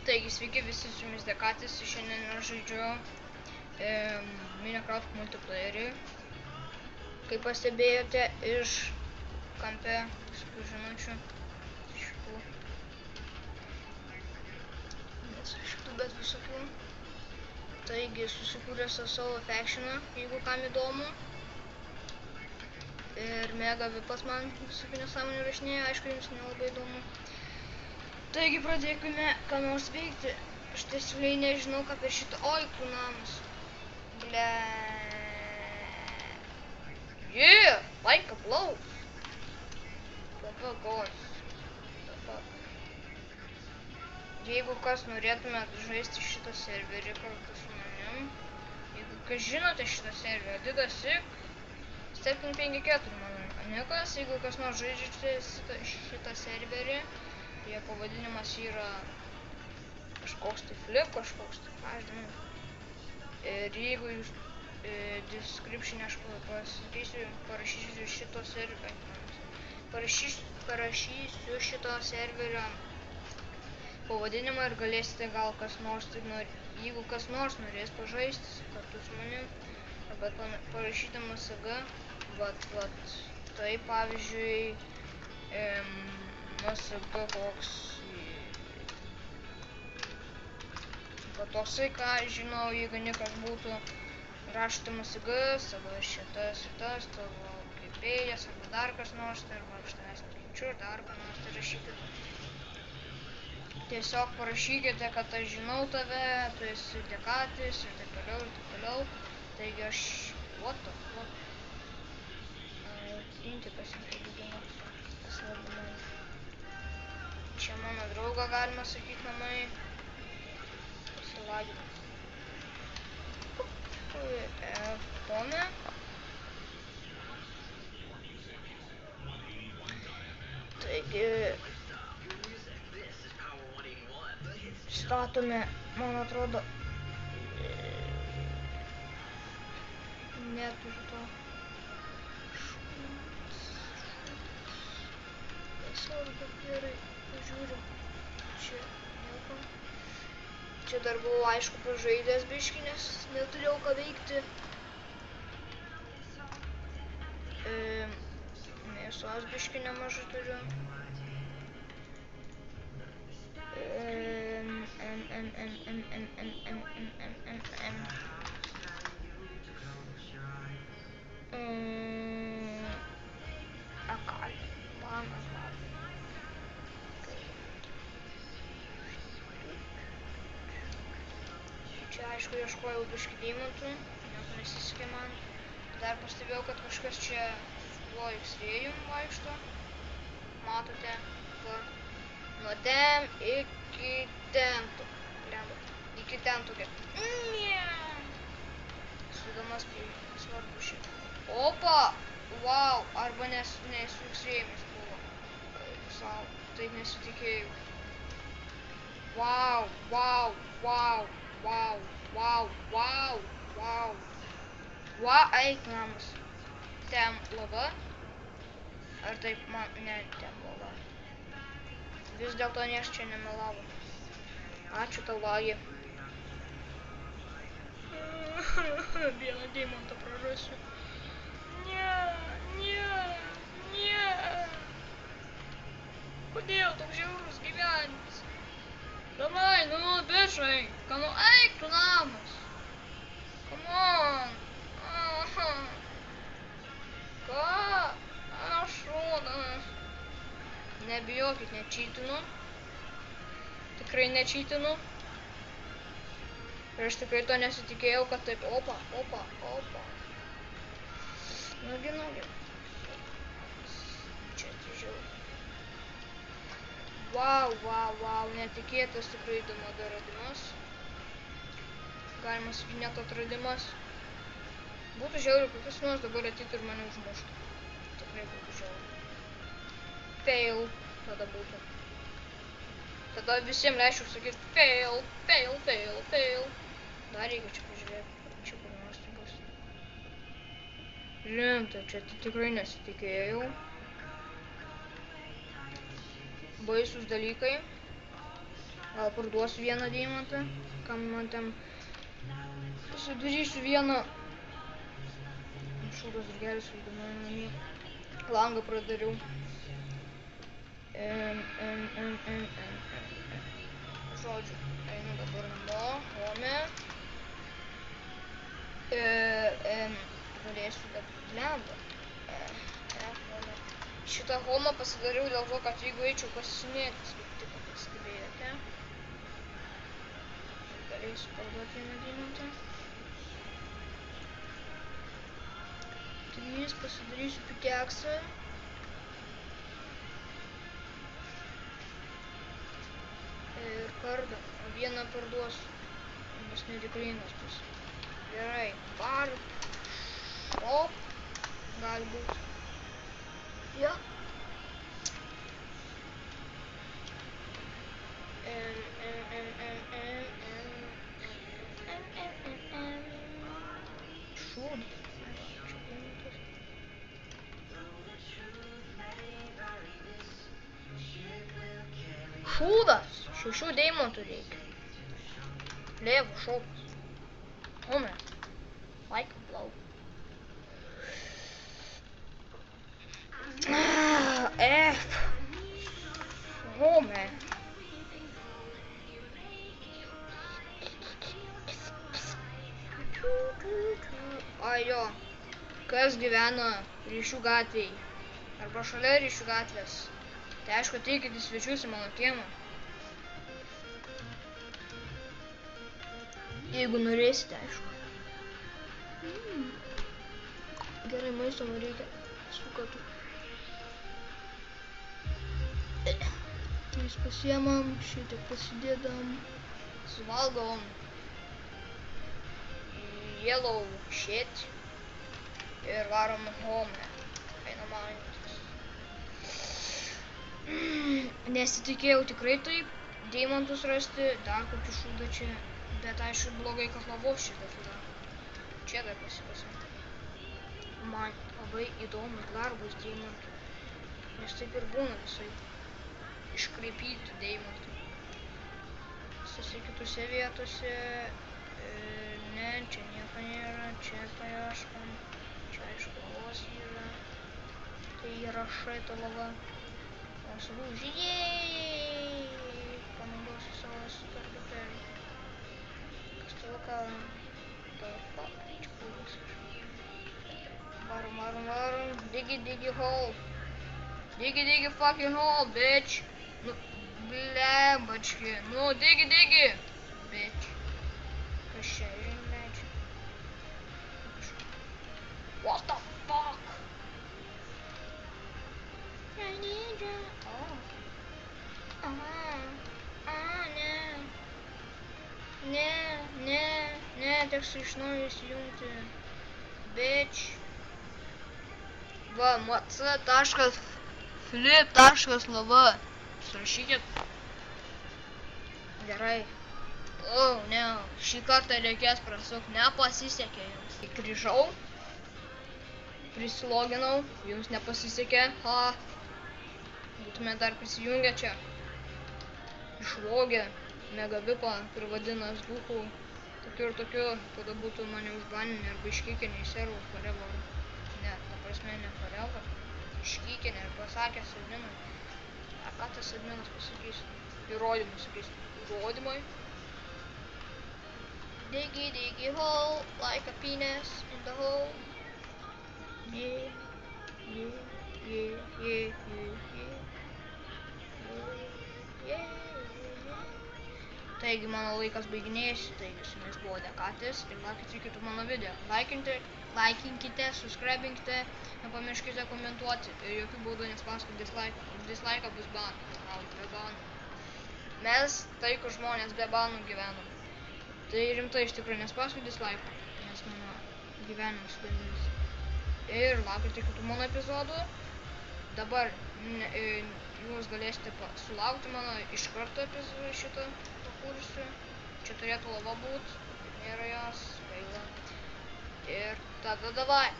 Taigi, sveiki visi, su jumis Dekatis, šiandien aš žaidžiu Minecraft multiplayerį. Kaip pastebėjote iš kampe šitų žinučių, bet visokių. Taigi, susikūrė savo factioną, jeigu kam įdomu. Ir mega vipas man visokių nesąmonių rašinėja, aišku, jums nelabai įdomu. Taigi pradėkime ką nors veikti. Aš tiesiog nežinau ką per šitą. Oi, namas. Ble. Yeah, like a blow. The fuck on. The fuck. Jeigu kas norėtumėt žaisti šitą serverį kartu su manim, jeigu kas žinote šitą serverį, didasi Stepin 54 mano Nikas, jeigu kas nors žaidžiate šitą serverį, jo pavadinimas yra kažkoks tai flip, kažkoks tai, aš žinau. Ir jeigu jūs description aš pasakysiu, parašysiu šito serverio, parašysiu šito serverio pavadinimą ir galėsite gal kas nors, jeigu kas nors norės pažaisti kartu su manim, arba parašydamas SG, vat, tai pavyzdžiui, MSG koks, toksai, ką žinau, jeigu Nikas būtų, rašyti MSG, savo šitas, tavo kaipėjas, arba dar kas nors, arba aš tavęs nekenčiu, dar ką nors tai rašykite. Tiesiog parašykite, kad aš žinau tave, tu esi Dekatis ir taip toliau, ir taip toliau. Taigi aš, what the fuck? Inti pasitikėdama, pasilabinau. Čia mano draugo galima sakyti namai. Pasilaginu. Tome. Taigi, statome, man atrodo, neturiu to. Tiesiog gerai, pažiūriu. Čia nieko. Čia dar buvau aišku pažaidęs biškį, nes neturėjau ką veikti. Mėsos biškį nemažai turiu. Čia aišku ieškojau biškį deimantų, nieko nesisekė man. Dar pastebėjau, kad kažkas čia tuo X-rėjum vaikšto. Matote, va, nuo ten iki ten. Iki ten tokia. Sudamas svarbu šitą. Opa! Wow! Arba ne su X-rėjimais buvo. Sau, taip nesitikėjau. Wow! Wow! Wow! Wow, wow, wow, wow. Wow, eik namas. Ten lava. Ar taip man, ne, ten lava. Vis dėlto nieks čia nemelavo. Ačiū tau, lagi. Vieną deimantą prarasiu. Ne. Kodėl toks žiaurus gyvenimas? Давай, ну, бежай. Кому? Эй, кто намас? Come on. Ką? Aš rodas. Nebijokit, nečytinu. Tikrai nečytinu. Ir aš tikrai to nesitikėjau, kad taip, opa. Nugi. Čia atžiau. Wow, netikėtas tikrai įdomu radimas. Galima sakyti net atradimas. Būtų žiauriai, kokius nors dabar ateitų ir mane užmuštų. Tikrai būtų žiauriai. Fail tada būtų. Tada visiems leisčiau sakyti fail. Dar reikia čia pažiūrėti. Čia kur nors tai bus. Rimta, čia tikrai nesitikėjau. Baisus dalykai. Gal parduosiu vieną deimantą, kam man ten pasidarysiu vieną. Šūdas ir geris, jeigu namie. Langą pradariau. Žodžiu, einu dabar namo, home. Norėsiu dabar blemba. Šitą homą pasidariau dėl to, kad jeigu eičiau pasisimėtis, kaip tik pastebėjote. Galėsiu parduoti vieną deimantą. 3 pasidarysiu pikeksą. Ir kardą, o vieną parduosiu, nes nereikalingas bus. Gerai, bar, shop, gali būt. Jo. Šūdį. Šūdas! 6 deimantų reikia. Lėvų šokas. Home. Like a blow. F. Home. Ai jo. Kas gyvena Ryšių gatvėje? Arba šalia Ryšių gatvės? Tai aišku, ateikit į svečius į mano kiemą. Jeigu norėsite, aišku. Gerai, maisto man reikia. Sukatu. Mes pasiemam, šitiek pasidėdam. Suvalgom. Yellow shit. Ir varom home. Einam mantis. Nesitikėjau tikrai taip. Deimantus rasti, dar kokį šūdą čia. Bet aišku blogai, kad lavos šitą tada. Čia dar pasipasam. Man labai įdomus darbas deimantų. Nes taip ir būna visai. Iškraipyti deimantų. Visose kitose vietose. Ne, čia nieko nėra. Čia paieškom. Čia aišku lavos yra. Tai yra šaita lava. O sulūžį. Panaudosiu savo superduperį. Look the fuck, varum, diggy hole. Diggy fucking hole, bitch. Ну, блябочки, ну, diggy, bitch. Прощай, блядь. What the fuck? I need you. Oh. Ne, teks iš naujo įsijungti. Bitch. Va, mc.flip.lava. Surašykit. Gerai. Oh, ne, šį kartą reikės prasuk, nepasisekė jums. Grįžau. Prisiloginau, jums nepasisekė. Ha. Būtume dar prisijungę čia. Išvogė megabipą, kur vadinas duchų. Tokiu, tada būtų mane užbaninę arba iškykinę į servų forever. Ne, ta prasme ne forever. Iškykinę ir pasakęs adminui. A ką tas adminas pasakys? Įrodymai sakys. Įrodymai. Diggy hole, like a penis in the hole. Yeah. Taigi mano laikas baiginėjasi, taigi su jumis buvo Dekatis ir laukite kitų mano video. Laikinkite, subscribinkite, nepamirškite komentuoti ir jokių būdų nespauskite dislike. Už dislike bus ban. Be banų. Mes taikų žmonės be banų gyvenam. Tai rimtai iš tikrųjų nespauskite dislike, nes mano gyvenimas sudėlis. Ir laukite kitų mano epizodų. Dabar jūs galėsite sulaukti mano iš karto epizodų šitą pakursiu. Čia turėtų lava būt, nėra jos, gaila. Ir tada davai.